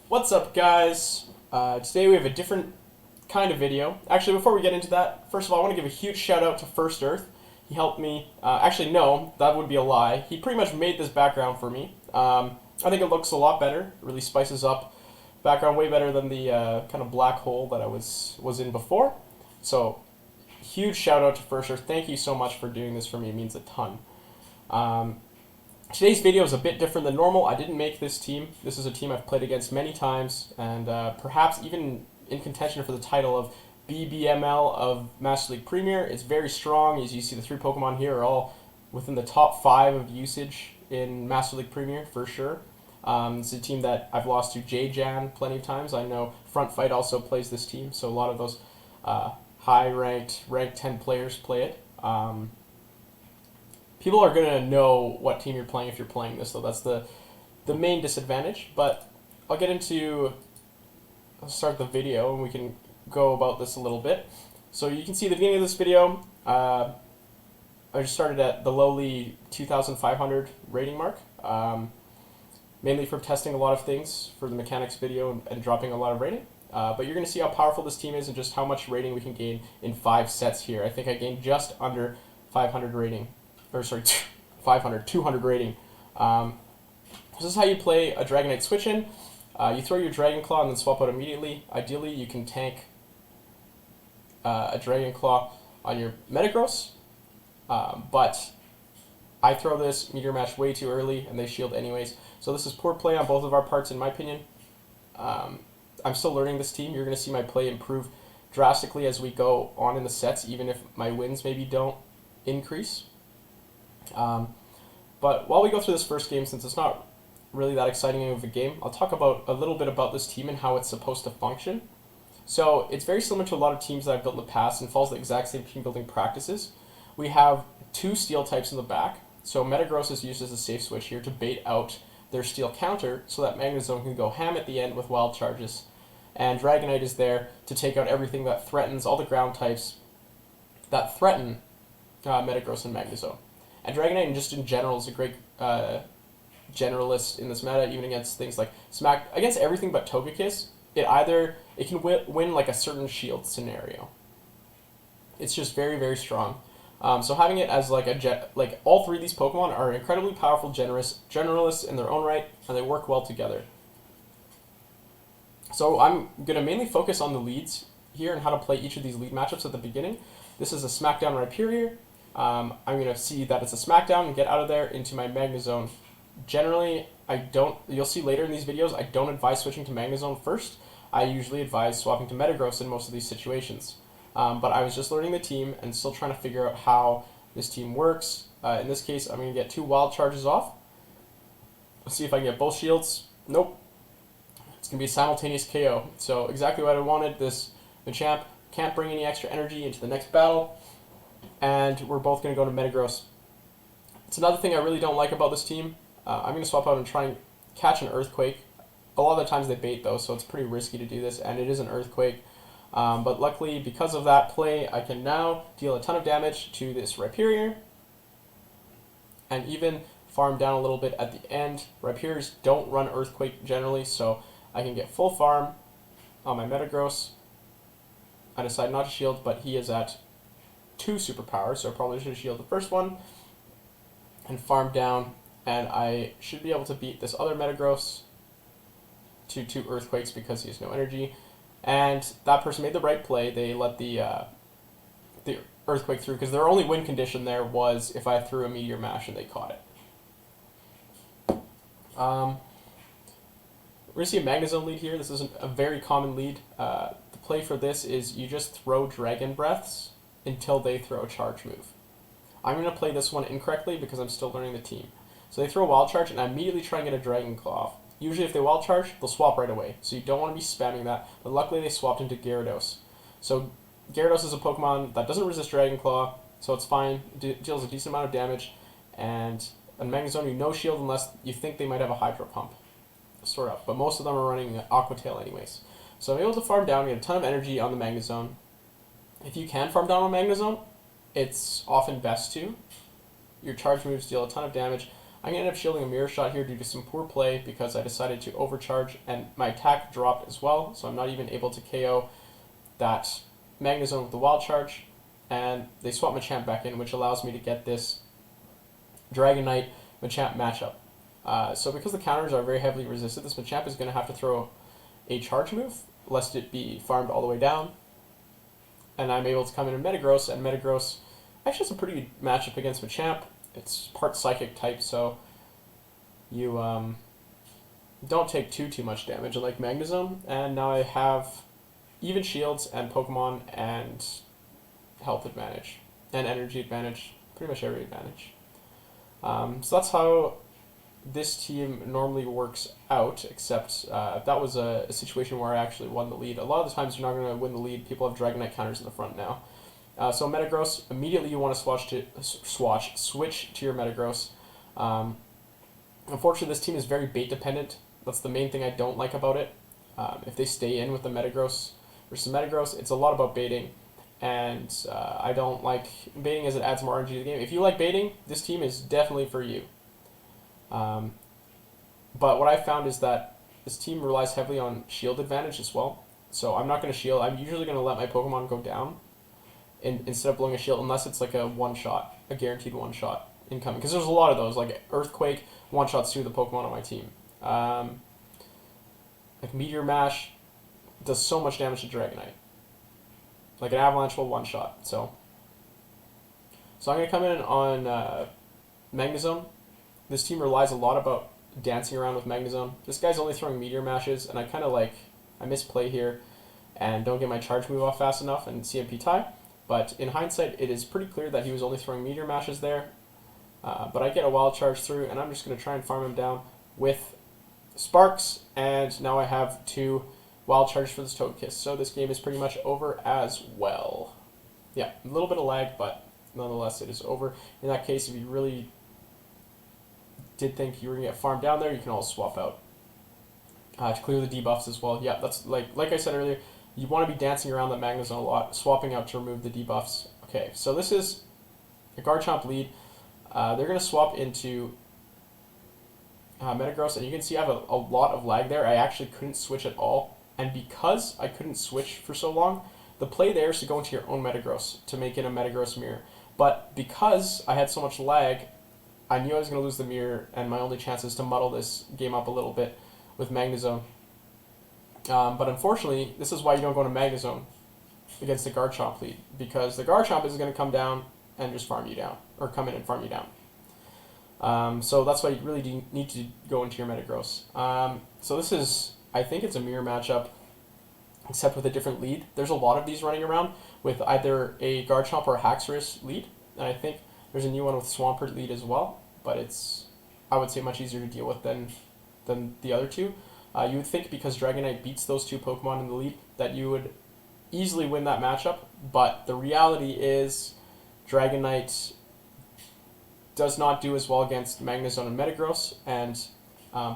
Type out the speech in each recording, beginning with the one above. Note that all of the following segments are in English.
What's up, guys? Today we have a different kind of video. Actually, before we get into that, first of all, I want to give a huge shout out to First Earth. He helped me. Actually, no, that would be a lie. He pretty much made this background for me. I think it looks a lot better. It really spices up background way better than the kind of black hole that I was in before. So, huge shout out to First Earth. Thank you so much for doing this for me. It means a ton. Today's video is a bit different than normal. I didn't make this team. This is a team I've played against many times, and perhaps even in contention for the title of BBML of Master League Premier. It's very strong. As you see, the three Pokemon here are all within the top 5 of usage in Master League Premier, for sure. It's a team that I've lost to J-Jan plenty of times. I know Front Fight also plays this team, so a lot of those high-ranked, ranked 10 players play it. People are going to know what team you're playing if you're playing this, though. That's the main disadvantage. But I'll start the video, and we can go about this a little bit. So you can see the beginning of this video, I just started at the lowly 2,500 rating mark, mainly for testing a lot of things for the mechanics video and dropping a lot of rating. But you're going to see how powerful this team is and just how much rating we can gain in 5 sets here. I think I gained just under 500 rating. 200 rating. This is how you play a Dragonite switch-in. You throw your Dragon Claw and then swap out immediately. Ideally, you can tank a Dragon Claw on your Metagross, but I throw this Meteor Mash way too early, and they shield anyways. So this is poor play on both of our parts, in my opinion. I'm still learning this team. You're going to see my play improve drastically as we go on in the sets, even if my wins maybe don't increase. But while we go through this first game, since it's not really that exciting of a game, I'll talk about a little bit about this team and how it's supposed to function. So it's very similar to a lot of teams that I've built in the past and follows the exact same team building practices. We have 2 steel types in the back, so Metagross is used as a safe switch here to bait out their steel counter so that Magnezone can go ham at the end with wild charges. And Dragonite is there to take out everything that threatens, all the ground types that threaten Metagross and Magnezone. And Dragonite, just in general, is a great generalist in this meta, even against things like against everything but Togekiss. It can win like a certain shield scenario. It's just very, very strong. So having it as like all 3 of these Pokemon are incredibly powerful generalists in their own right, and they work well together. So I'm gonna mainly focus on the leads here and how to play each of these lead matchups at the beginning. This is a Smackdown Rhyperior. I'm going to see that it's a Smackdown and get out of there into my Magnezone. Generally, you'll see later in these videos, I don't advise switching to Magnezone first. I usually advise swapping to Metagross in most of these situations. But I was just learning the team and still trying to figure out how this team works. In this case, I'm going to get 2 wild charges off. Let's see if I can get both shields. Nope. It's going to be a simultaneous KO. So exactly what I wanted. This Machamp can't bring any extra energy into the next battle. And we're both going to go to Metagross. It's another thing I really don't like about this team. I'm going to swap out and try and catch an Earthquake. A lot of the times they bait, though, so it's pretty risky to do this, and it is an Earthquake. But luckily, because of that play, I can now deal a ton of damage to this Rhyperior, and even farm down a little bit at the end. Rhyperiors don't run Earthquake generally, so I can get full farm on my Metagross. I decide not to shield, but he is at 2 superpowers, so I probably should have shielded the first one and farm down, and I should be able to beat this other Metagross to 2 Earthquakes because he has no energy. And that person made the right play. They let the Earthquake through because their only win condition there was if I threw a Meteor Mash and they caught it. We're going to see a Magnezone lead here. This is a very common lead. The play for this is you just throw Dragon Breaths until they throw a charge move. I'm going to play this one incorrectly because I'm still learning the team. So they throw a Wild Charge, and I immediately try and get a Dragon Claw off. Usually if they Wild Charge, they'll swap right away, so you don't want to be spamming that, but luckily they swapped into Gyarados. So Gyarados is a Pokemon that doesn't resist Dragon Claw, so it's fine, deals a decent amount of damage, and on Magnezone you no shield unless you think they might have a Hydro Pump. Sort of, but most of them are running Aqua Tail anyways. So I'm able to farm down, get a ton of energy on the Magnezone. If you can farm down on Magnezone, it's often best to. Your charge moves deal a ton of damage. I'm going to end up shielding a Mirror Shot here due to some poor play because I decided to overcharge and my attack dropped as well, so I'm not even able to KO that Magnezone with the Wild Charge, and they swap Machamp back in, which allows me to get this Dragonite Machamp matchup. So because the counters are very heavily resisted, this Machamp is going to have to throw a charge move, lest it be farmed all the way down. And I'm able to come in and Metagross, and Metagross actually has a pretty good matchup against Machamp. It's part Psychic type, so you don't take too much damage, unlike Magnezone. And now I have even shields and Pokemon and health advantage and energy advantage, pretty much every advantage. So that's how this team normally works out, except that was a situation where I actually won the lead. A lot of the times you're not going to win the lead. People have Dragonite counters in the front now. So Metagross, immediately you want to switch to your Metagross. Unfortunately, this team is very bait dependent. That's the main thing I don't like about it. If they stay in with the Metagross versus Metagross, it's a lot about baiting. And I don't like baiting as it adds more RNG to the game. If you like baiting, this team is definitely for you. But what I found is that this team relies heavily on shield advantage as well. So I'm not going to shield. I'm usually going to let my Pokemon go down instead of blowing a shield, unless it's like a one-shot, a guaranteed one-shot incoming. Because there's a lot of those, like Earthquake, one-shots to the Pokemon on my team. Like Meteor Mash does so much damage to Dragonite. Like an Avalanche will one-shot. So I'm going to come in on Magnezone. This team relies a lot about dancing around with Magnezone. This guy's only throwing Meteor Mashes, and I misplay here and don't get my charge move off fast enough and CMP tie. But in hindsight, it is pretty clear that he was only throwing Meteor Mashes there. But I get a Wild Charge through, and I'm just going to try and farm him down with Sparks, and now I have 2 Wild Charges for this Togekiss. So this game is pretty much over as well. Yeah, a little bit of lag, but nonetheless, it is over. In that case, if you really did think you were going to get farmed down there, you can always swap out to clear the debuffs as well. Yeah, that's like I said earlier, you want to be dancing around that Magnezone a lot, swapping out to remove the debuffs. Okay, so this is a Garchomp lead. They're going to swap into Metagross, and you can see I have a lot of lag there. I actually couldn't switch at all, and because I couldn't switch for so long, the play there is to go into your own Metagross to make it a Metagross mirror. But because I had so much lag, I knew I was going to lose the mirror, and my only chance is to muddle this game up a little bit with Magnezone. But unfortunately, this is why you don't go to Magnezone against the Garchomp lead, because the Garchomp is going to come down and just farm you down, or come in and farm you down. So that's why you really need to go into your Metagross. So this is, I think it's a mirror matchup, except with a different lead. There's a lot of these running around with either a Garchomp or a Haxorus lead, and I think there's a new one with Swampert lead as well, but it's, I would say, much easier to deal with than the other two. You would think because Dragonite beats those 2 Pokemon in the lead that you would easily win that matchup, but the reality is Dragonite does not do as well against Magnezone and Metagross, and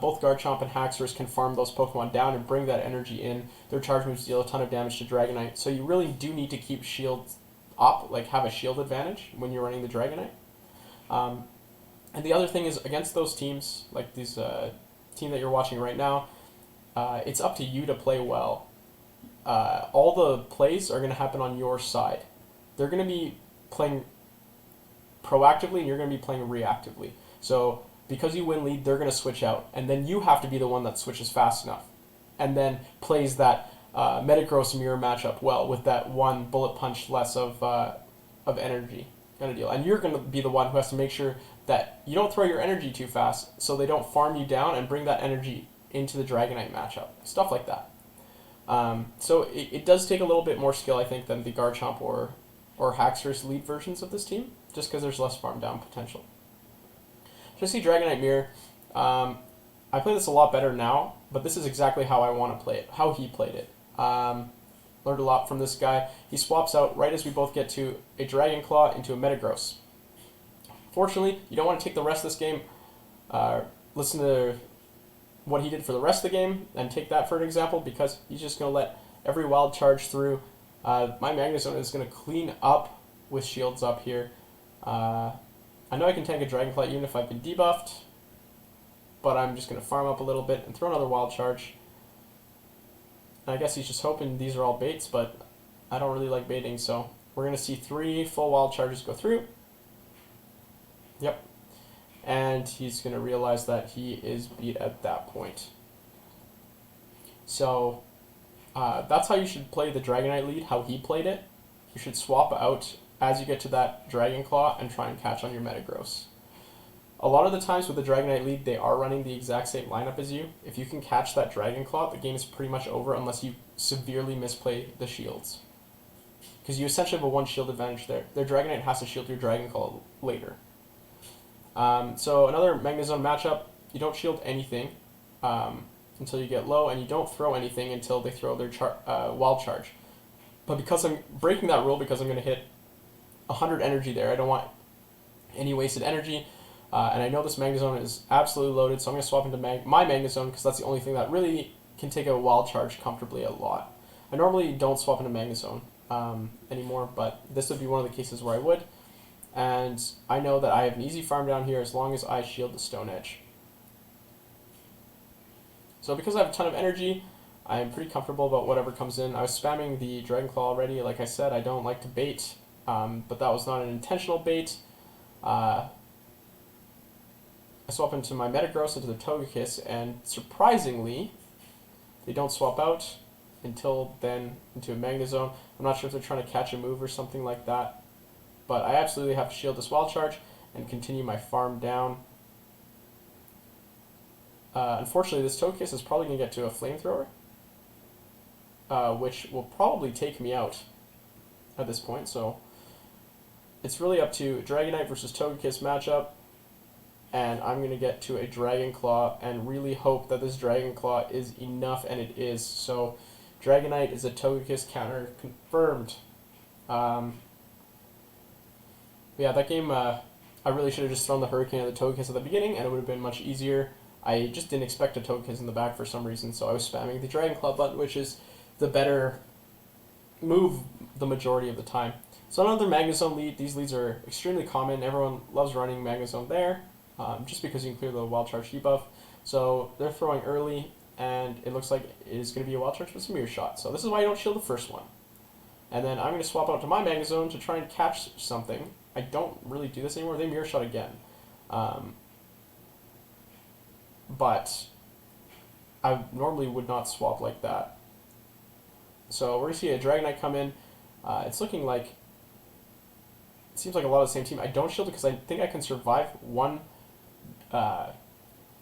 both Garchomp and Haxorus can farm those Pokemon down and bring that energy in. Their charge moves deal a ton of damage to Dragonite, so you really do need to keep shields up, like have a shield advantage when you're running the Dragonite. And the other thing is, against those teams, like these team that you're watching right now, it's up to you to play well. All the plays are going to happen on your side. They're going to be playing proactively, and you're going to be playing reactively. So because you win lead, they're going to switch out, and then you have to be the one that switches fast enough, and then plays that Metagross mirror matchup well with that one bullet punch less of energy kind of deal. And you're going to be the one who has to make sure that you don't throw your energy too fast, so they don't farm you down and bring that energy into the Dragonite matchup. Stuff like that. So it does take a little bit more skill, I think, than the Garchomp or Haxorus lead versions of this team, just because there's less farm down potential. So I see Dragonite Mirror. I play this a lot better now, but this is exactly how I want to play it, how he played it. Learned a lot from this guy. He swaps out right as we both get to a Dragon Claw into a Metagross. Fortunately, you don't want to take the rest of this game, listen to what he did for the rest of the game, and take that for an example, because he's just going to let every Wild Charge through. My Magnezone is going to clean up with shields up here. I know I can tank a Dragon Claw even if I've been debuffed, but I'm just going to farm up a little bit and throw another Wild Charge. And I guess he's just hoping these are all baits, but I don't really like baiting, so we're going to see 3 full Wild Charges go through. Yep. And he's going to realize that he is beat at that point. So that's how you should play the Dragonite lead, how he played it. You should swap out as you get to that Dragon Claw and try and catch on your Metagross. A lot of the times with the Dragonite lead, they are running the exact same lineup as you. If you can catch that Dragon Claw, the game is pretty much over unless you severely misplay the shields. Because you essentially have a 1 shield advantage there. Their Dragonite has to shield your Dragon Claw later. So another Magnezone matchup, you don't shield anything until you get low, and you don't throw anything until they throw their Wild Charge. But because I'm breaking that rule, because I'm going to hit 100 energy there, I don't want any wasted energy. And I know this Magnezone is absolutely loaded, so I'm going to swap into my Magnezone because that's the only thing that really can take a Wild Charge comfortably a lot. I normally don't swap into Magnezone anymore, but this would be one of the cases where I would. And I know that I have an easy farm down here as long as I shield the Stone Edge. So because I have a ton of energy, I'm pretty comfortable about whatever comes in. I was spamming the Dragon Claw already. Like I said, I don't like to bait, but that was not an intentional bait. I swap into my Metagross into the Togekiss, and surprisingly, they don't swap out until then into a Magnezone. I'm not sure if they're trying to catch a move or something like that, but I absolutely have to shield this Wild Charge and continue my farm down. Unfortunately, this Togekiss is probably going to get to a Flamethrower, which will probably take me out at this point, so it's really up to Dragonite versus Togekiss matchup. And I'm going to get to a Dragon Claw and really hope that this Dragon Claw is enough, and it is. So Dragonite is a Togekiss counter confirmed. Yeah, that game, I really should have just thrown the Hurricane at the Togekiss at the beginning, and it would have been much easier. I just didn't expect a Togekiss in the back for some reason, so I was spamming the Dragon Claw button, which is the better move the majority of the time. So another Magnezone lead. These leads are extremely common. Everyone loves running Magnezone there. Just because you can clear the Wild Charge debuff. So they're throwing early, and it looks like it is going to be a Wild Charge with some Mirror Shot. So this is why you don't shield the first one. And then I'm going to swap out to my Magnezone to try and catch something. I don't really do this anymore. They Mirror Shot again. But I normally would not swap like that. So we're going to see a Dragonite come in. It's looking like, it seems like a lot of the same team. I don't shield it because I think I can survive one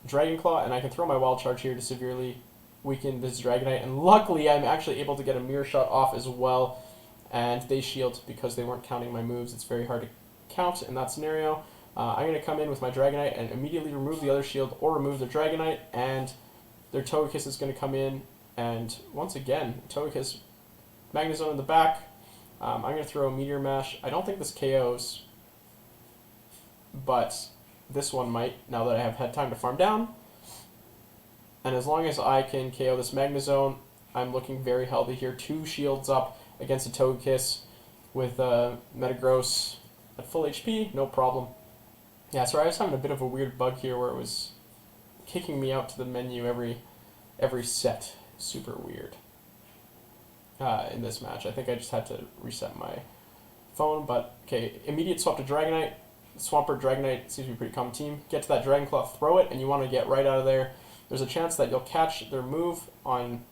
Dragon Claw, and I can throw my Wild Charge here to severely weaken this Dragonite, and luckily I'm actually able to get a Mirror Shot off as well, and they shield because they weren't counting my moves. It's very hard to count in that scenario. I'm going to come in with my Dragonite and immediately remove the other shield or remove the Dragonite, and their Togekiss is going to come in, and once again, Togekiss, Magnezone in the back. I'm going to throw a Meteor Mash. I don't think this KOs, but this one might, now that I have had time to farm down. And as long as I can KO this Magnezone, I'm looking very healthy here. 2 shields up against a Togekiss with Metagross at full HP, no problem. Yeah, sorry, I was having a bit of a weird bug here where it was kicking me out to the menu every set. Super weird. In this match, I think I just had to reset my phone, but okay, immediate swap to Dragonite. Swampert, Dragonite seems to be a pretty common team. Get to that Dragon Claw, throw it, and you want to get right out of there. There's a chance that you'll catch their move on...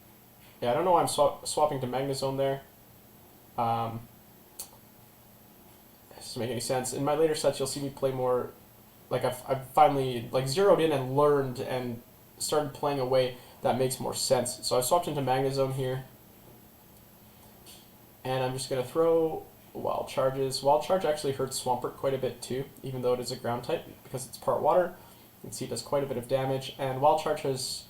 Yeah, I don't know why I'm swapping to Magnezone there. It doesn't make any sense. In my later sets, you'll see me play more... Like, I've finally zeroed in and learned and started playing a way that makes more sense. So I swapped into Magnezone here. And I'm just going to throw Wild Charges. Wild Charge actually hurts Swampert quite a bit too, even though it is a ground type, because it's part water. You can see it does quite a bit of damage, and Wild Charge has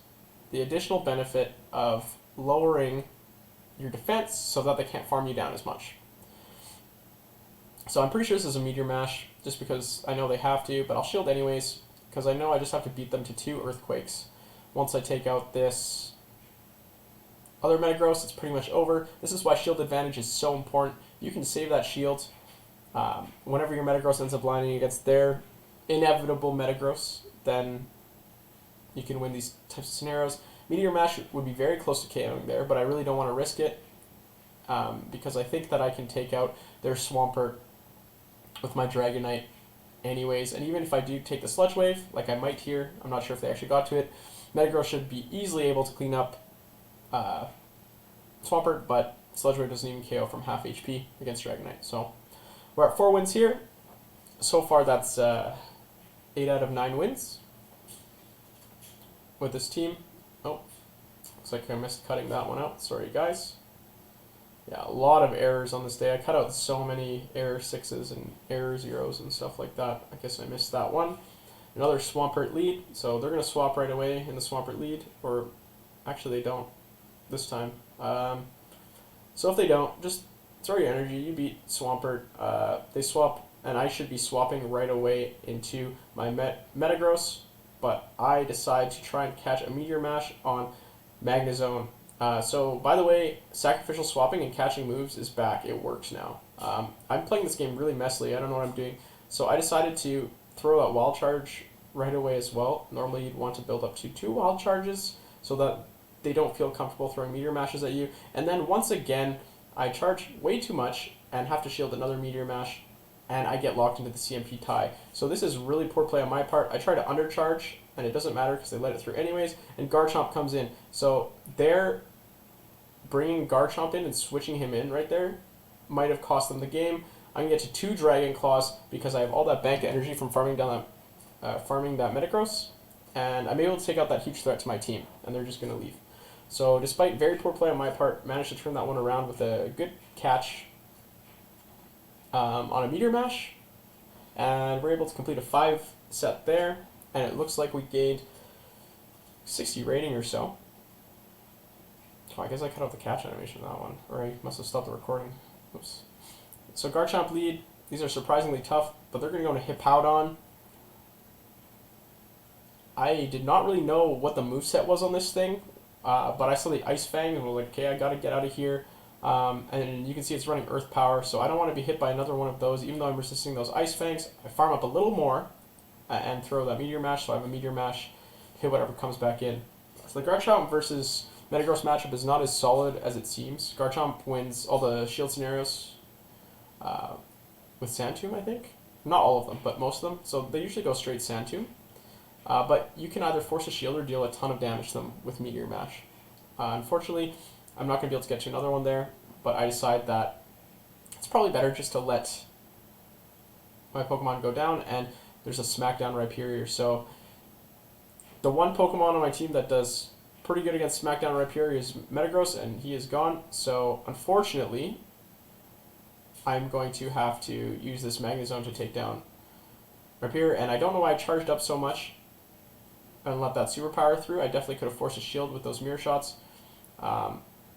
the additional benefit of lowering your defense so that they can't farm you down as much. So I'm pretty sure this is a Meteor Mash, just because I know they have to, but I'll shield anyways, because I know I just have to beat them to 2 Earthquakes. Once I take out this other Metagross, it's pretty much over. This is why shield advantage is so important. You can save that shield whenever your Metagross ends up lining against their inevitable Metagross, then you can win these types of scenarios. Meteor Mash would be very close to KOing there, but I really don't want to risk it because I think that I can take out their Swampert with my Dragonite anyways. And even if I do take the Sludge Wave, like I might here, I'm not sure if they actually got to it, Metagross should be easily able to clean up Swampert, but Sludge Wave doesn't even KO from half HP against Dragonite. So we're at 4 wins here. So far that's 8 out of 9 wins with this team. Oh, looks like I missed cutting that one out. Sorry, guys. Yeah, a lot of errors on this day. I cut out so many error 6s and error 0s and stuff like that. I guess I missed that one. Another Swampert lead, so they're going to swap right away in the Swampert lead, or actually they don't this time. So if they don't, just throw your energy. You beat Swampert. They swap, and I should be swapping right away into my Metagross, but I decide to try and catch a Meteor Mash on Magnezone. So, by the way, sacrificial swapping and catching moves is back. It works now. I'm playing this game really messily. I don't know what I'm doing. So I decided to throw that Wild Charge right away as well. Normally you'd want to build up to 2 Wild Charges so that they don't feel comfortable throwing Meteor Mashes at you. And then once again, I charge way too much and have to shield another Meteor Mash, and I get locked into the CMP tie. So this is really poor play on my part. I try to undercharge, and it doesn't matter because they let it through anyways, and Garchomp comes in. So they're bringing Garchomp in and switching him in right there might have cost them the game. I can get to 2 Dragon Claws because I have all that bank energy from farming down that Metagross, and I'm able to take out that huge threat to my team, and they're just going to leave. So despite very poor play on my part, managed to turn that one around with a good catch on a Meteor Mash, and we're able to complete a 5 set there, and it looks like we gained 60 rating or so. Oh, I guess I cut out the catch animation on that one, or I must have stopped the recording. Oops. So Garchomp lead. These are surprisingly tough, but they're going to go into Hippowdon. I did not really know what the moveset was on this thing, but I saw the Ice Fang and was like, okay, I got to get out of here. And you can see it's running Earth Power, so I don't want to be hit by another one of those, even though I'm resisting those Ice Fangs. I farm up a little more and throw that Meteor Mash, so I have a Meteor Mash, hit whatever comes back in. So the Garchomp versus Metagross matchup is not as solid as it seems. Garchomp wins all the shield scenarios with Sand Tomb, I think. Not all of them, but most of them. So they usually go straight Sand Tomb. But you can either force a shield or deal a ton of damage to them with Meteor Mash. Unfortunately, I'm not going to be able to get to another one there, but I decide that it's probably better just to let my Pokemon go down, and there's a Smackdown Rhyperior. So the one Pokemon on my team that does pretty good against Smackdown Rhyperior is Metagross, and he is gone. So unfortunately, I'm going to have to use this Magnezone to take down Rhyperior, and I don't know why I charged up so much and let that superpower through. I definitely could have forced a shield with those mirror shots.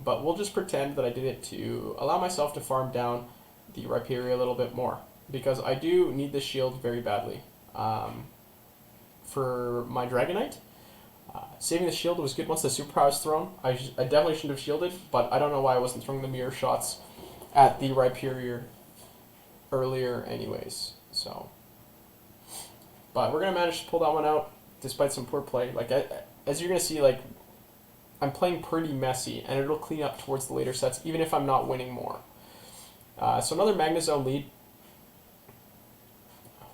But we'll just pretend that I did it to allow myself to farm down the Rhyperior a little bit more, because I do need this shield very badly for my Dragonite. Saving the shield was good once the superpower was thrown. I definitely shouldn't have shielded, but I don't know why I wasn't throwing the mirror shots at the Rhyperior earlier anyways. So, but we're going to manage to pull that one out despite some poor play. Like as you're going to see, like, I'm playing pretty messy, and it'll clean up towards the later sets, even if I'm not winning more. So another Magnezone lead.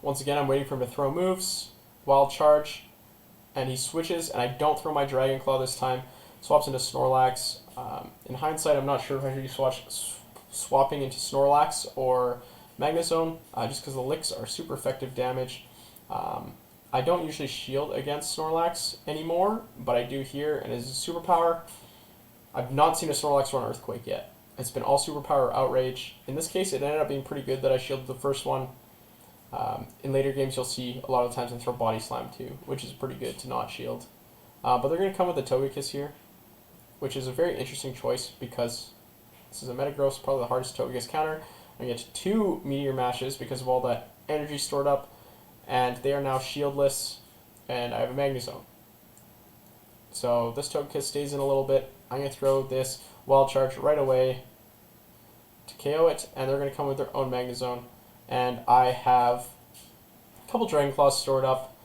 Once again, I'm waiting for him to throw moves. Wild Charge, and he switches, and I don't throw my Dragon Claw this time. Swaps into Snorlax. In hindsight, I'm not sure if I should be swapping into Snorlax or Magnezone, just because the licks are super effective damage. I don't usually shield against Snorlax anymore, but I do here, and as a superpower, I've not seen a Snorlax run Earthquake yet. It's been all superpower Outrage. In this case, it ended up being pretty good that I shielded the first one. In later games, you'll see a lot of times I throw Body Slam too, which is pretty good to not shield. But they're going to come with a Togekiss here, which is a very interesting choice because this is a Metagross, probably the hardest Togekiss counter. I get 2 Meteor Mashes because of all that energy stored up, and they are now shieldless, and I have a Magnezone. So this Togekiss stays in a little bit. I'm going to throw this Wild Charge right away to KO it, and they're going to come with their own Magnezone. And I have a couple Dragon Claws stored up.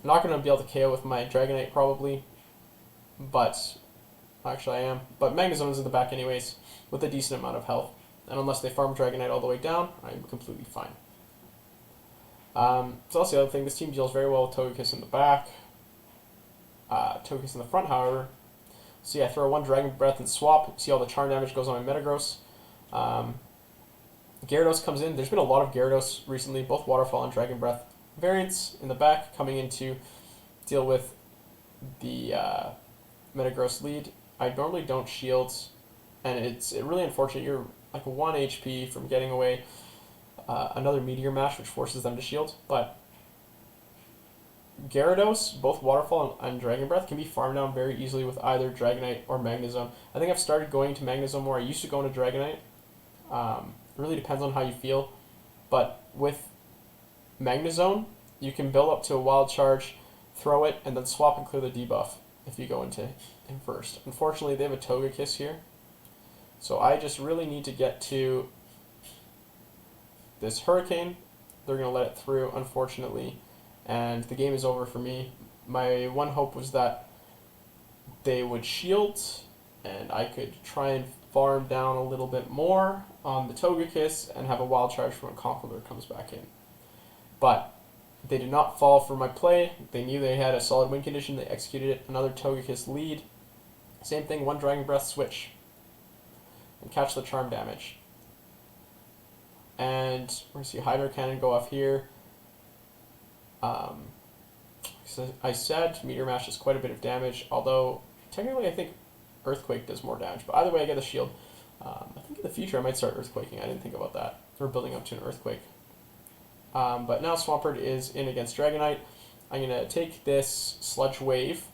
I'm not going to be able to KO with my Dragonite probably, but actually I am. But Magnezone is in the back anyways with a decent amount of health. And unless they farm Dragonite all the way down, I'm completely fine. So that's the other thing. This team deals very well with Togekiss in the back. Togekiss in the front, however. See, I throw one Dragon Breath and swap. See all the charm damage goes on my Metagross. Gyarados comes in. There's been a lot of Gyarados recently, both Waterfall and Dragon Breath variants in the back coming in to deal with the Metagross lead. I normally don't shield, and it's really unfortunate. You're like 1 HP from getting away another Meteor Mash, which forces them to shield. But Gyarados, both Waterfall and Dragon Breath, can be farmed down very easily with either Dragonite or Magnezone. I think I've started going to Magnezone more. I used to go into Dragonite. It really depends on how you feel. But with Magnezone, you can build up to a Wild Charge, throw it, and then swap and clear the debuff if you go into him first. Unfortunately, they have a Togekiss here. So I just really need to get to this Hurricane. They're going to let it through, unfortunately. And the game is over for me. My one hope was that they would shield, and I could try and farm down a little bit more on the Togekiss and have a Wild Charge when Conkeldurr comes back in. But they did not fall for my play. They knew they had a solid win condition. They executed it. Another Togekiss lead. Same thing, one Dragon Breath switch. And catch the charm damage. And we're going to see Hydro Cannon go off here. So I said Meteor Mash does quite a bit of damage, although technically I think Earthquake does more damage. But either way, I get the shield. I think in the future I might start Earthquaking. I didn't think about that. Or building up to an Earthquake. But now Swampert is in against Dragonite. I'm going to take this Sludge Wave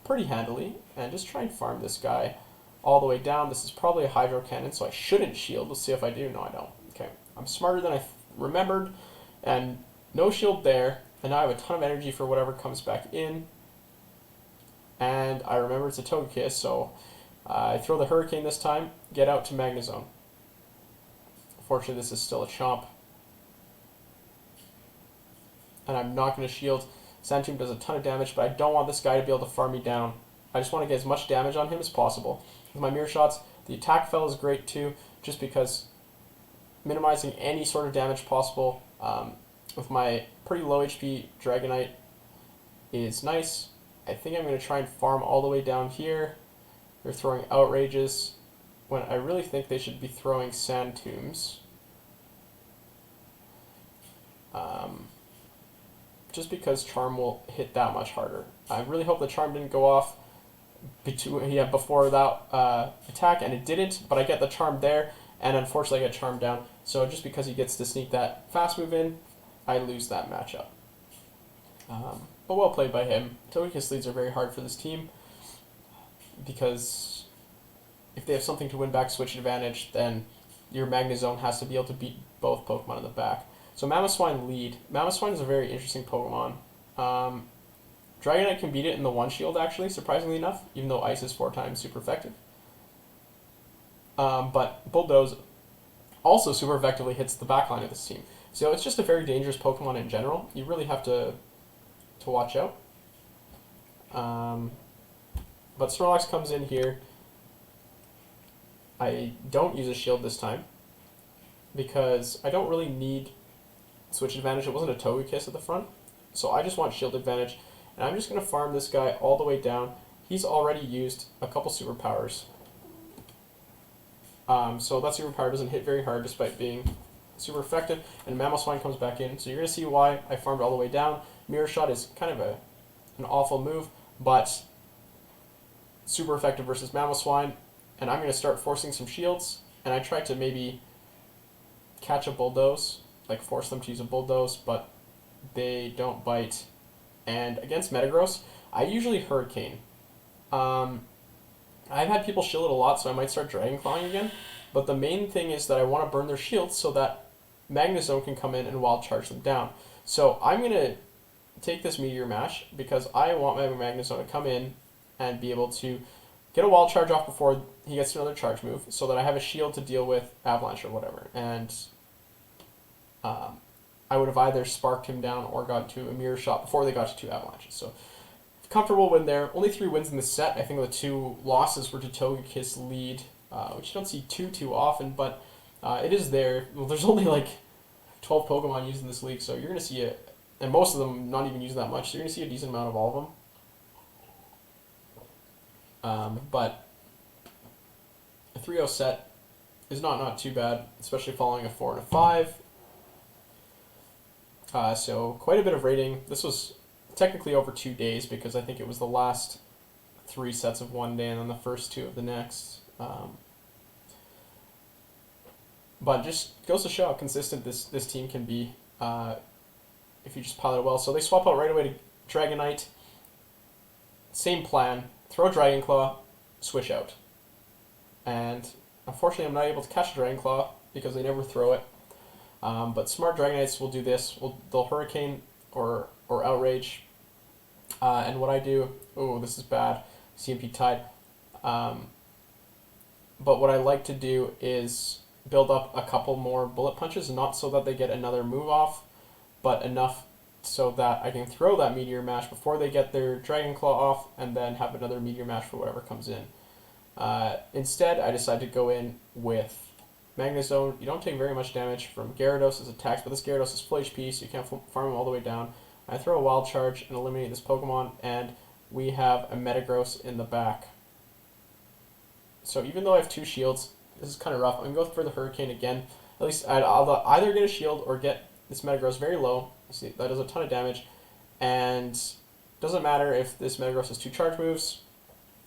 pretty handily and just try and farm this guy all the way down. This is probably a Hydro Cannon, so I shouldn't shield. Let's see if I do. No, I don't. Okay, I'm smarter than I remembered, and no shield there. And now I have a ton of energy for whatever comes back in. And I remember it's a Togekiss, so I throw the Hurricane this time, get out to Magnezone. Unfortunately, this is still a Chomp. And I'm not going to shield. Sandtomb does a ton of damage, but I don't want this guy to be able to farm me down. I just want to get as much damage on him as possible. With my Mirror Shots, the attack fell is great too, just because minimizing any sort of damage possible with my pretty low HP Dragonite is nice. I think I'm going to try and farm all the way down here. They're throwing Outrages when I really think they should be throwing Sandtombs. Just because Charm will hit that much harder. I really hope the Charm didn't go off before that attack, and it didn't, but I get the Charm there, and unfortunately I get Charmed down. So just because he gets to sneak that fast move in, I lose that matchup. But well played by him. Togekiss leads are very hard for this team, because if they have something to win back switch advantage, then your Magnezone has to be able to beat both Pokemon in the back. So Mamoswine lead. Mamoswine is a very interesting Pokemon. Dragonite can beat it in the one shield, actually, surprisingly enough, even though Ice is 4 times super effective. But Bulldoze also super effectively hits the backline of this team. So it's just a very dangerous Pokemon in general. You really have to watch out. But Snorlax comes in here. I don't use a shield this time, because I don't really need switch advantage. It wasn't a Togekiss at the front, so I just want shield advantage. And I'm just going to farm this guy all the way down. He's already used a couple superpowers. So that superpower doesn't hit very hard despite being super effective. And Mamoswine comes back in. So you're going to see why I farmed all the way down. Mirror Shot is kind of an awful move, but super effective versus Mamoswine. And I'm going to start forcing some shields. And I tried to maybe catch a Bulldoze, like force them to use a Bulldoze, but they don't bite. And against Metagross, I usually Hurricane. I've had people shield it a lot, so I might start Dragon Clawing again. But the main thing is that I want to burn their shields so that Magnezone can come in and Wild Charge them down. So I'm going to take this Meteor Mash because I want my Magnezone to come in and be able to get a Wild Charge off before he gets another charge move, so that I have a shield to deal with Avalanche or whatever. And I would have either sparked him down or got to a mirror shot before they got to 2 avalanches. So comfortable win there. Only 3 wins in the set. I think the 2 losses were to Togekiss lead, which you don't see too often, but it is there. Well, there's only like 12 Pokemon used in this league, so you're going to see it, and most of them not even used that much, so you're going to see a decent amount of all of them. But a 3-0 set is not too bad, especially following a 4 and a 5. So quite a bit of rating. This was technically over 2 days because I think it was the last 3 sets of one day and then the first 2 of the next. But just goes to show how consistent this team can be if you just pilot it well. So they swap out right away to Dragonite. Same plan. Throw Dragon Claw, switch out. And unfortunately I'm not able to catch a Dragon Claw because they never throw it. But smart Dragonites will do this. They'll Hurricane or Outrage. And what I do... Oh, this is bad. CMP tied. But what I like to do is build up a couple more Bullet Punches, not so that they get another move off, but enough so that I can throw that Meteor Mash before they get their Dragon Claw off, and then have another Meteor Mash for whatever comes in. Instead, I decided to go in with Magnezone. You don't take very much damage from Gyarados' attacks, but this Gyarados is full HP, so you can't farm him all the way down. I throw a Wild Charge and eliminate this Pokemon, and we have a Metagross in the back. So even though I have 2 shields, this is kind of rough. I'm going to go for the Hurricane again. At least I'll either get a shield or get this Metagross very low. See, that does a ton of damage. And doesn't matter if this Metagross has 2 charge moves,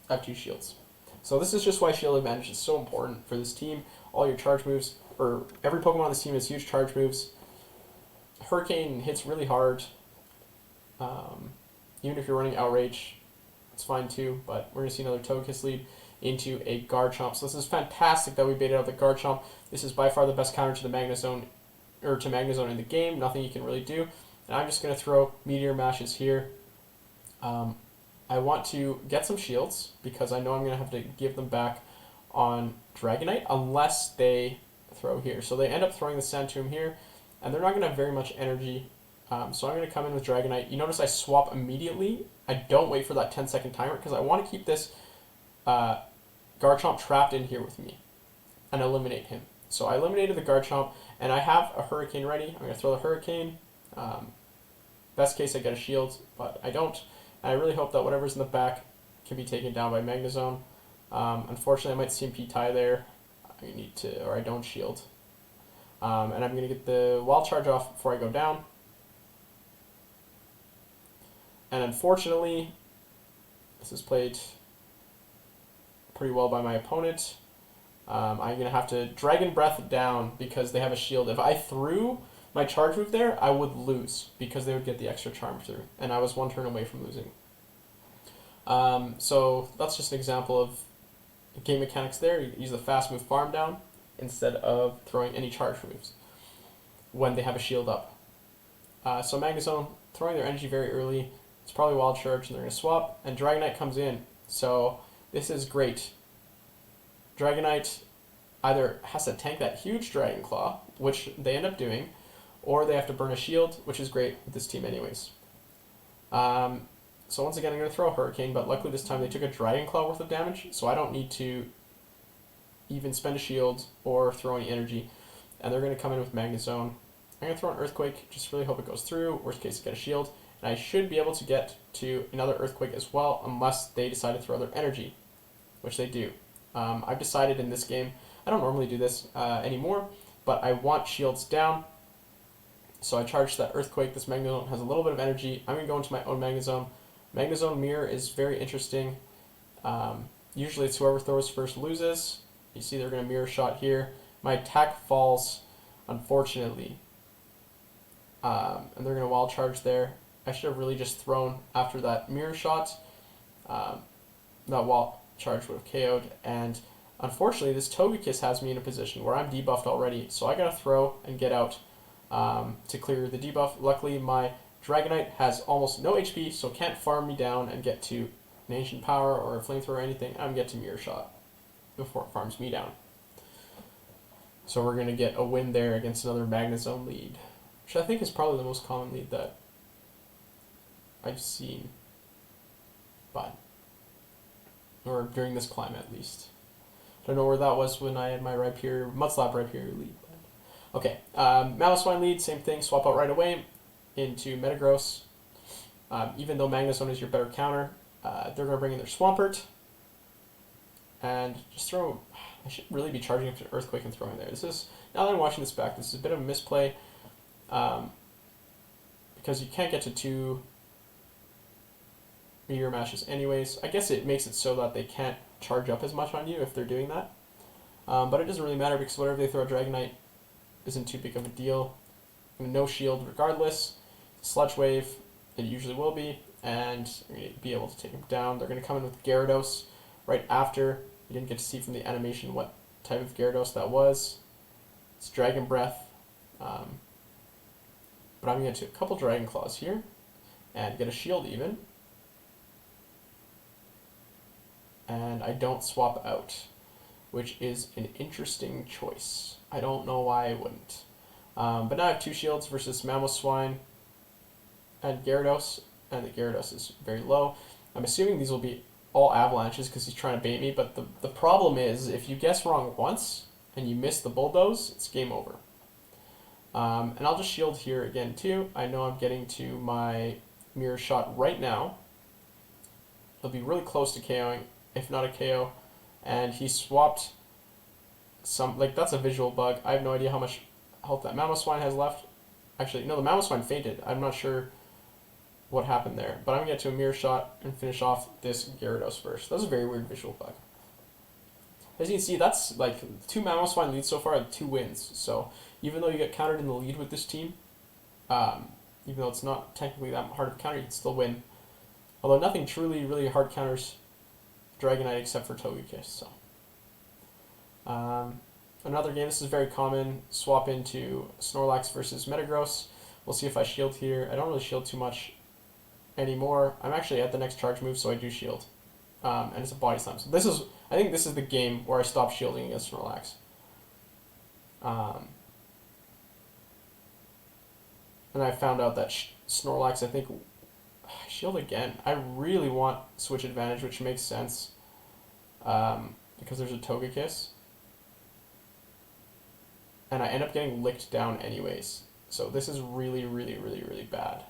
I have 2 shields. So this is just why shield advantage is so important for this team. All your charge moves, or every Pokemon on this team has huge charge moves. Hurricane hits really hard. Even if you're running Outrage, it's fine too, but we're going to see another Togekiss lead into a Garchomp. So this is fantastic that we baited out the Garchomp. This is by far the best counter to the Magnezone, or to Magnezone in the game. Nothing you can really do. And I'm just going to throw Meteor Mashes here. I want to get some shields because I know I'm going to have to give them back on Dragonite unless they throw here. So they end up throwing the Sand Tomb here, and they're not going to have very much energy. So I'm going to come in with Dragonite. You notice I swap immediately. I don't wait for that 10-second timer because I want to keep this Garchomp trapped in here with me and eliminate him. So I eliminated the Garchomp, and I have a Hurricane ready. I'm going to throw the Hurricane. Best case, I get a shield, but I don't. And I really hope that whatever's in the back can be taken down by Magnezone. Unfortunately, I might CMP tie there. I need to, or I don't shield. And I'm going to get the Wild Charge off before I go down. And unfortunately, this is played pretty well by my opponent. I'm going to have to Dragon Breath down because they have a shield. If I threw my charge move there, I would lose because they would get the extra charm through. And I was 1 turn away from losing. So that's just an example of game mechanics there. You use the fast move farm down instead of throwing any charge moves when they have a shield up. So Magnezone throwing their energy very early. It's probably Wild Charge, and they're going to swap, and Dragonite comes in. So this is great. Dragonite either has to tank that huge Dragon Claw, which they end up doing, or they have to burn a shield, which is great with this team anyways. So once again, I'm going to throw a Hurricane, but luckily this time they took a Dragon Claw worth of damage, so I don't need to even spend a shield or throw any energy. And they're going to come in with Magnezone. I'm going to throw an Earthquake, just really hope it goes through. Worst case, get a shield. And I should be able to get to another Earthquake as well, unless they decide to throw their energy, which they do. I've decided in this game, I don't normally do this anymore, but I want shields down. So I charge that Earthquake. This Magnezone has a little bit of energy. I'm going to go into my own Magnezone. Magnezone Mirror is very interesting. Usually it's whoever throws first loses. You see they're going to Mirror Shot here. My attack falls, unfortunately. And they're going to Wild Charge there. I should have really just thrown after that Mirror Shot. That Wild Charge would have KO'd. And unfortunately, this Togekiss has me in a position where I'm debuffed already. So I got to throw and get out to clear the debuff. Luckily, my Dragonite has almost no HP, so can't farm me down and get to an Ancient Power or a Flamethrower or anything. I'm get to Mirror Shot before it farms me down. So we're going to get a win there against another Magnezone lead, which I think is probably the most common lead that I've seen, but or during this climb at least. I don't know where that was when I had my Rhyperior, Mudslap Rhyperior lead. But okay, Mamoswine lead, same thing, swap out right away into Metagross. Even though Magnezone is your better counter, they're going to bring in their Swampert. And just throw, I should really be charging up to Earthquake and throwing there. This is, now that I'm watching this back, this is a bit of a misplay. Because you can't get to 2 Meteor Mashes anyways. I guess it makes it so that they can't charge up as much on you if they're doing that. But it doesn't really matter because whatever they throw at Dragonite isn't too big of a deal. No shield regardless. Sludge Wave, it usually will be, and you're going to be able to take them down. They're going to come in with Gyarados right after. You didn't get to see from the animation what type of Gyarados that was. It's Dragon Breath. But I'm going to get a couple Dragon Claws here and get a shield even. And I don't swap out, which is an interesting choice. I don't know why I wouldn't. But now I have 2 shields versus Mamoswine and Gyarados, and the Gyarados is very low. I'm assuming these will be all avalanches because he's trying to bait me, but the problem is if you guess wrong once and you miss the bulldoze, it's game over. And I'll just shield here again too. I know I'm getting to my mirror shot right now. He'll be really close to KOing, if not a KO. And he swapped some, like that's a visual bug. I have no idea how much health that Mamoswine has left. Actually, no, the Mamoswine fainted. I'm not sure what happened there. But I'm going to get to a mirror shot and finish off this Gyarados first. That was a very weird visual bug. As you can see, that's like 2 Mamoswine leads so far, 2 wins. So even though you get countered in the lead with this team, even though it's not technically that hard of a counter, you can still win. Although nothing truly, really hard counters Dragonite except for Togekiss. So another game, this is very common, swap into Snorlax versus Metagross. We'll see if I shield here. I don't really shield too much anymore. I'm actually at the next charge move, so I do shield. And it's a body slam. So this is, I think this is the game where I stop shielding against Snorlax. And I found out that Snorlax, I think, shield again. I really want switch advantage, which makes sense. Because there's a Togekiss. And I end up getting licked down anyways. So this is really, really, really, really bad.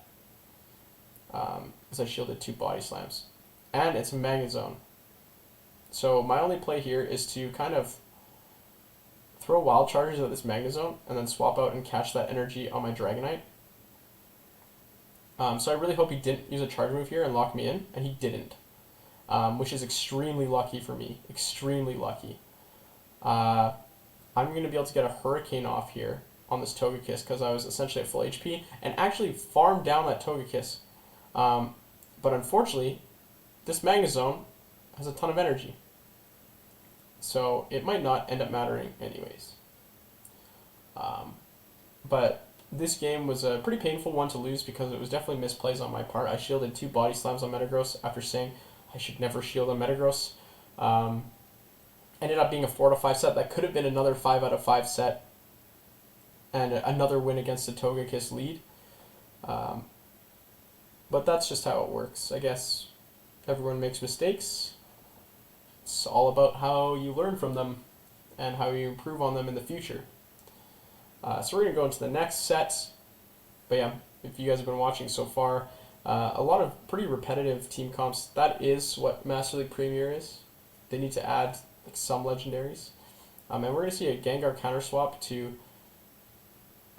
Because I shielded 2 body slams. And it's Magnezone. So my only play here is to kind of throw wild charges at this Magnezone and then swap out and catch that energy on my Dragonite. So I really hope he didn't use a charge move here and lock me in, and he didn't. Which is extremely lucky for me. Extremely lucky. I'm going to be able to get a Hurricane off here on this Togekiss because I was essentially at full HP and actually farmed down that Togekiss. But unfortunately, this Magnezone has a ton of energy. So it might not end up mattering anyways. But this game was a pretty painful one to lose because it was definitely misplays on my part. I shielded 2 body slams on Metagross after saying I should never shield on Metagross. Ended up being a 4-5 set. That could have been another 5 out of 5 set. And another win against the Togekiss lead. But that's just how it works. I guess everyone makes mistakes. It's all about how you learn from them and how you improve on them in the future. So we're going to go into the next set. But yeah, if you guys have been watching so far, a lot of pretty repetitive team comps. That is what Master League Premier is. They need to add like some legendaries. And we're going to see a Gengar counter swap to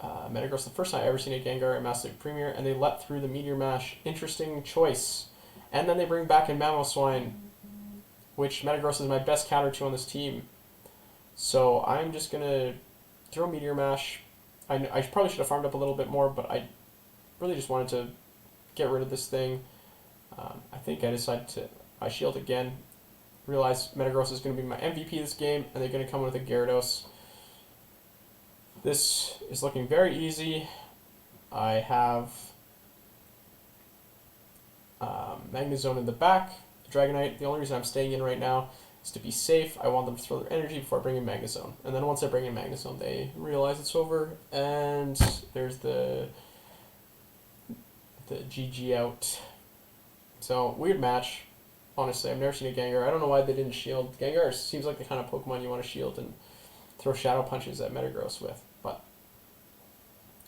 Metagross. The first time I've ever seen a Gengar in Master League Premier, and they let through the Meteor Mash. Interesting choice. And then they bring back in Mamoswine, which Metagross is my best counter to on this team. So I'm just going to throw Meteor Mash. I probably should have farmed up a little bit more, but I really just wanted to get rid of this thing. I think I decided to... I shield again. Realize Metagross is going to be my MVP this game, and they're going to come with a Gyarados. This is looking very easy. I have Magnezone in the back. Dragonite, the only reason I'm staying in right now is to be safe. I want them to throw their energy before I bring in Magnezone. And then once I bring in Magnezone, they realize it's over, and there's the GG out. So, weird match. Honestly, I've never seen a Gengar. I don't know why they didn't shield. Gengar seems like the kind of Pokemon you want to shield and throw Shadow Punches at Metagross with. But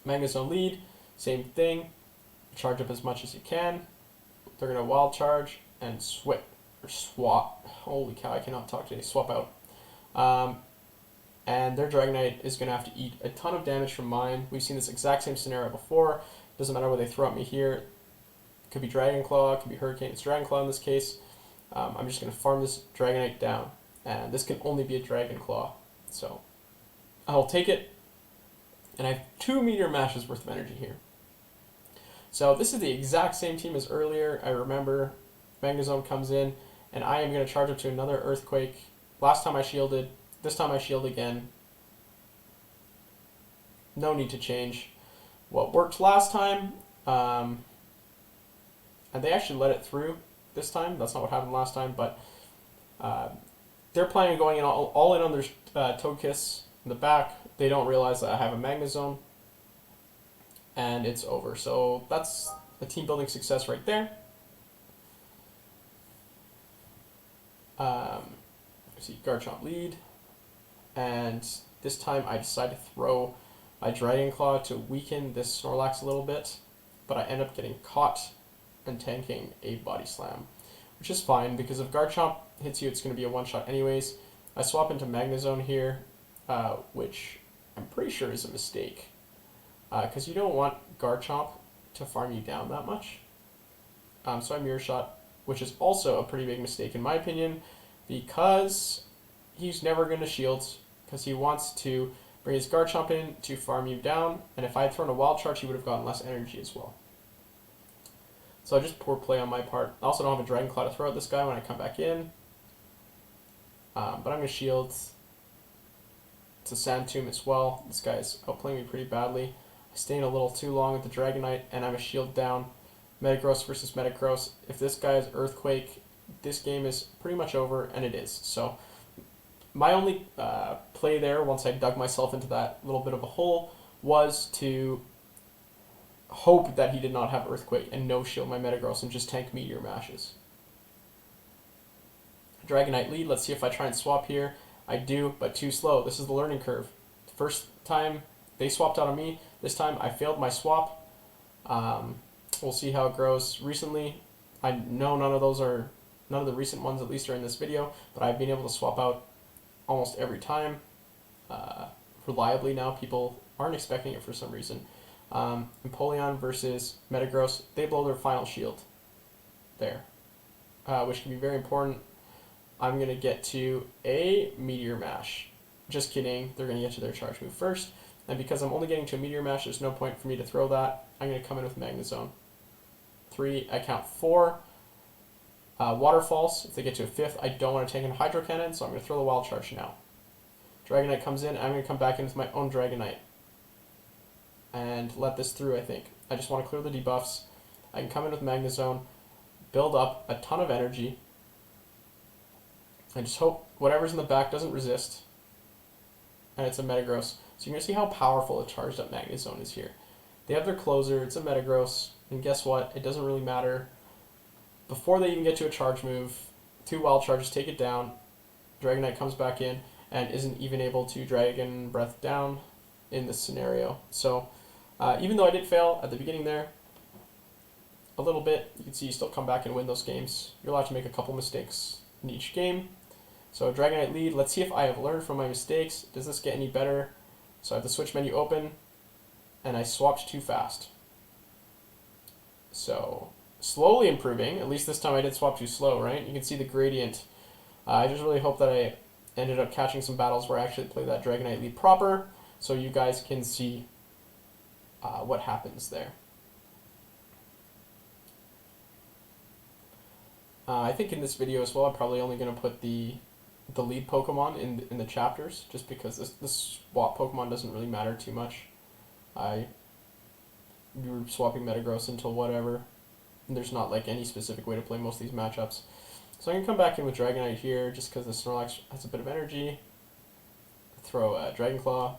Magnezone lead, same thing. Charge up as much as you can. They're going to Wild Charge and swap. Holy cow, I cannot talk today. Swap out. And their Dragonite is going to have to eat a ton of damage from mine. We've seen this exact same scenario before. Doesn't matter what they throw at me here. It could be Dragon Claw, it could be Hurricane. It's Dragon Claw in this case. I'm just going to farm this Dragonite down. And this can only be a Dragon Claw. So I'll take it. And I have 2 Meteor Mashes worth of energy here. So this is the exact same team as earlier. I remember Magnezone comes in, and I am going to charge up to another Earthquake. Last time I shielded. This time I shield again. No need to change what worked last time. And they actually let it through this time. That's not what happened last time, but they're planning on going in all in on their Togekiss in the back. They don't realize that I have a Magnezone, and it's over. So that's a team building success right there. See Garchomp lead, and this time I decide to throw my Dragon Claw to weaken this Snorlax a little bit, but I end up getting caught and tanking a Body Slam, which is fine because if Garchomp hits you, it's going to be a one-shot anyways. I swap into Magnezone here, which I'm pretty sure is a mistake, because you don't want Garchomp to farm you down that much. So I Mirror Shot, which is also a pretty big mistake in my opinion, because he's never going to shield, because he wants to bring his Garchomp in to farm you down, and if I had thrown a Wild Charge, he would have gotten less energy as well. So just poor play on my part. I also don't have a Dragon Claw to throw at this guy when I come back in. But I'm going to shield. It's a Sand Tomb as well. This guy's outplaying me pretty badly. I stay in a little too long with the Dragonite, and I'm a shield down. Metagross versus Metagross. If this guy is Earthquake, this game is pretty much over, and it is. So my only play there, once I dug myself into that little bit of a hole, was to hope that he did not have Earthquake and no shield my Metagross and just tank Meteor Mashes. Dragonite lead, let's see if I try and swap here. I do, but too slow. This is the learning curve. First time they swapped out on me, this time I failed my swap. We'll see how it grows. Recently, I know none of the recent ones at least are in this video, but I've been able to swap out almost every time reliably now. People aren't expecting it for some reason. Empoleon versus Metagross, they blow their final shield there, which can be very important. I'm going to get to a Meteor Mash. Just kidding, they're going to get to their charge move first, and because I'm only getting to a Meteor Mash, there's no point for me to throw that. I'm going to come in with Magnezone. 3, I count 4. Waterfalls, if they get to a 5th, I don't want to take in Hydro Cannon, so I'm going to throw the Wild Charge now. Dragonite comes in, I'm going to come back in with my own Dragonite and let this through, I think. I just want to clear the debuffs. I can come in with Magnezone, build up a ton of energy, and just hope whatever's in the back doesn't resist. And it's a Metagross. So you're going to see how powerful a charged up Magnezone is here. They have their closer, it's a Metagross, and guess what? It doesn't really matter. Before they even get to a charge move, 2 Wild Charges take it down. Dragonite comes back in and isn't even able to Dragon Breath down in this scenario. So even though I did fail at the beginning there, a little bit, you can see you still come back and win those games. You're allowed to make a couple mistakes in each game. So Dragonite lead, let's see if I have learned from my mistakes. Does this get any better? So I have the switch menu open, and I swapped too fast. So slowly improving, at least this time I did swap too slow, right? You can see the gradient. I just really hope that I ended up catching some battles where I actually play that Dragonite lead proper, so you guys can see what happens there. I think in this video as well, I'm probably only going to put the lead Pokemon in the chapters, just because this swap Pokemon doesn't really matter too much. You're swapping Metagross until whatever. And there's not like any specific way to play most of these matchups. So I'm going to come back in with Dragonite here just because the Snorlax has a bit of energy. Throw a Dragon Claw.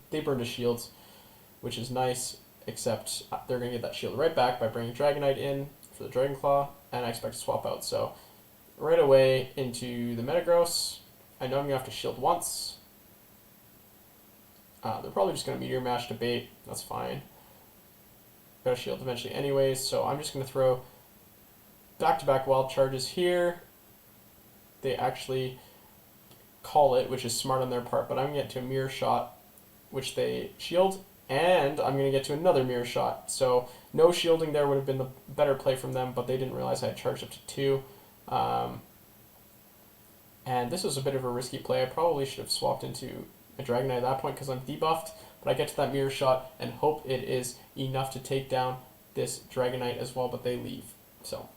They burned his shields, which is nice, except they're going to get that shield right back by bringing Dragonite in for the Dragon Claw, and I expect to swap out. So right away into the Metagross. I know I'm going to have to shield once. They're probably just going to Meteor Mash to bait. That's fine. Got a shield eventually anyways, so I'm just going to throw back-to-back wild charges here. They actually call it, which is smart on their part, but I'm going to get to a Mirror Shot, which they shield, and I'm going to get to another Mirror Shot. So no shielding there would have been the better play from them, but they didn't realize I had charged up to 2. And this was a bit of a risky play. I probably should have swapped into a Dragonite at that point because I'm debuffed, but I get to that Mirror Shot and hope it is enough to take down this Dragonite as well, but they leave. So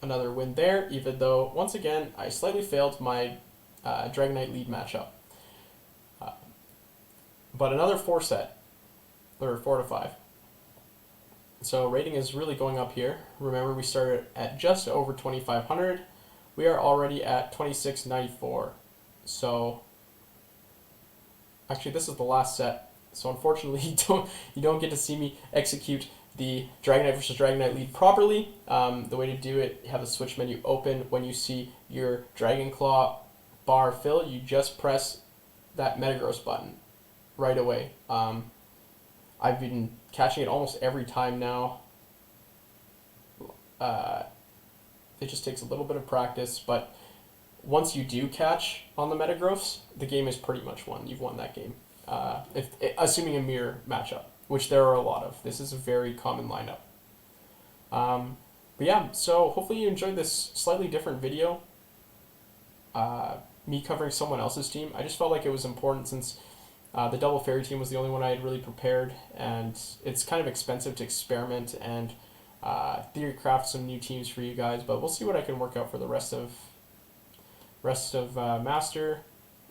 another win there, even though, once again, I slightly failed my Dragonite lead matchup. But another 4 set, or 4 to 5. So rating is really going up here. Remember, we started at just over 2,500. We are already at 2,694. So actually, this is the last set. So unfortunately, you don't get to see me execute the Dragonite versus Dragonite lead properly. The way to do it, you have the switch menu open. When you see your Dragon Claw bar fill, you just press that Metagross button right away. I've been catching it almost every time now. It just takes a little bit of practice, but once you do catch on the Metagross, the game is pretty much won. You've won that game, assuming a mirror matchup, which there are a lot of. This is a very common lineup. But yeah, so hopefully you enjoyed this slightly different video. Me covering someone else's team. I just felt like it was important since the Double Fairy team was the only one I had really prepared, and it's kind of expensive to experiment and theorycraft some new teams for you guys, but we'll see what I can work out for the rest of Master.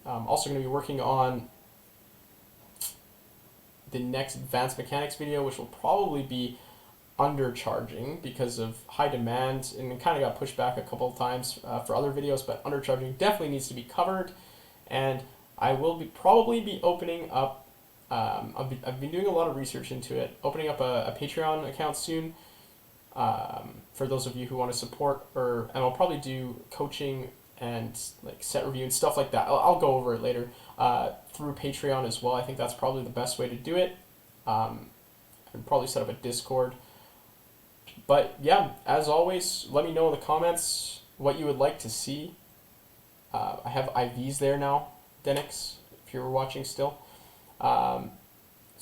I'm also going to be working on the next Advanced Mechanics video, which will probably be undercharging because of high demand, and it kind of got pushed back a couple of times for other videos, but undercharging definitely needs to be covered, and I will probably be opening up, I've been doing a lot of research into it, opening up a Patreon account soon, for those of you who want to support, and I'll probably do coaching and like set review and stuff like that. I'll go over it later through Patreon as well. I think that's probably the best way to do it. I'd probably set up a Discord. But yeah, as always, let me know in the comments what you would like to see. I have IVs there now, Denix, if you're watching still. So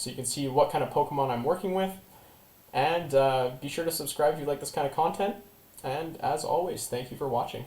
you can see what kind of Pokemon I'm working with. And be sure to subscribe if you like this kind of content. And as always, thank you for watching.